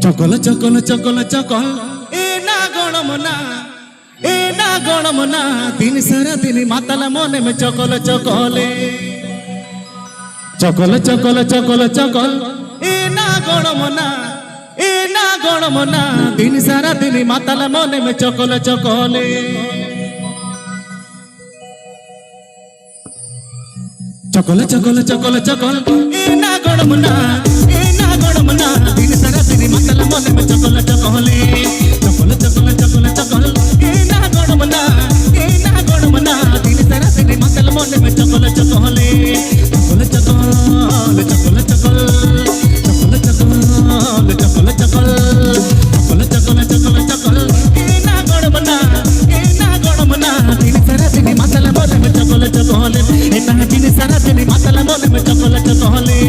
চকল চকল চকল চকল এ না গণমনা এ না গণমনা দিন সারা দিন মাতাল মনে মে চকল চকলে চকল চকল চকল চকল এ না গণমনা এ না গণমনা দিন সারা দিন মাতাল মনে মে চকল চকলে চকল চকল চকল চকল এ না গণমনা দিন সারা দিন মাতাল মনে মে চকল চকলে চকল চকল চকল চকল এ না গণমনা দিন সারা দিন মাতাল মনে মে চকল চকলে চকল চকল চকল চকল চকল চকল চকল চকল চকল চকল চকল এ না গণমনা দিন সারা দিন মাতাল মনে মে চকল চকলে এ না দিন সারা দিন মাতাল মনে মে চকল চকলে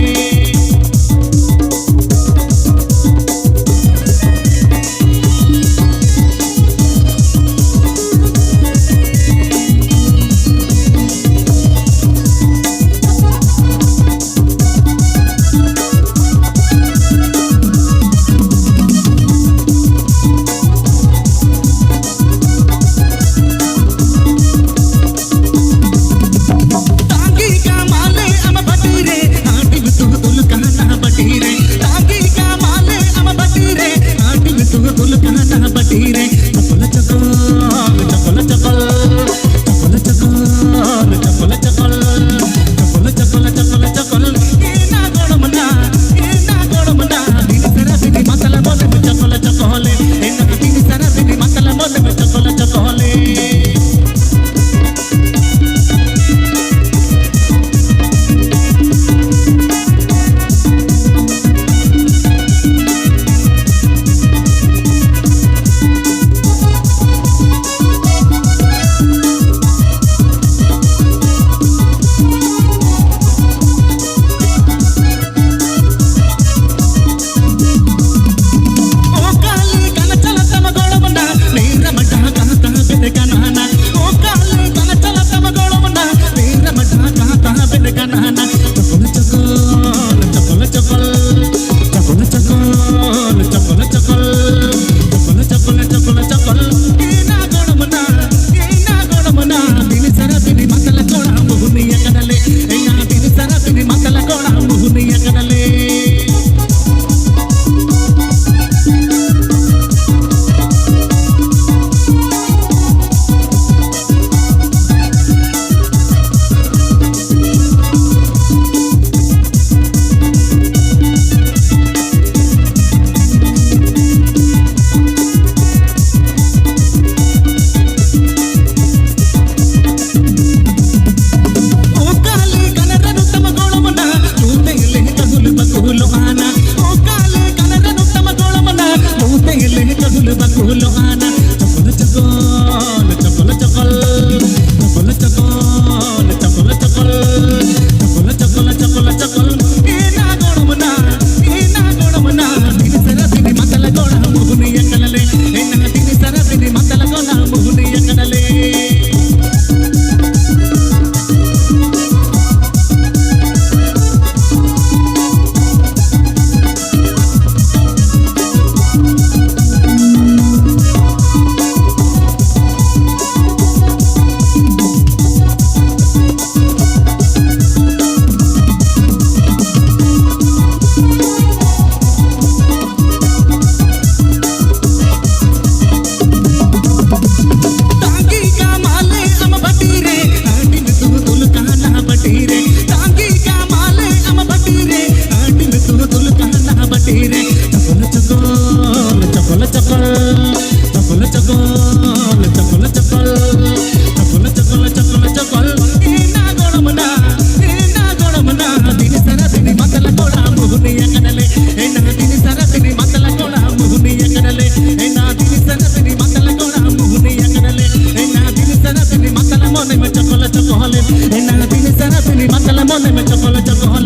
mone me chokole chokole, en la tini sana tini matala mone me chokole chokole.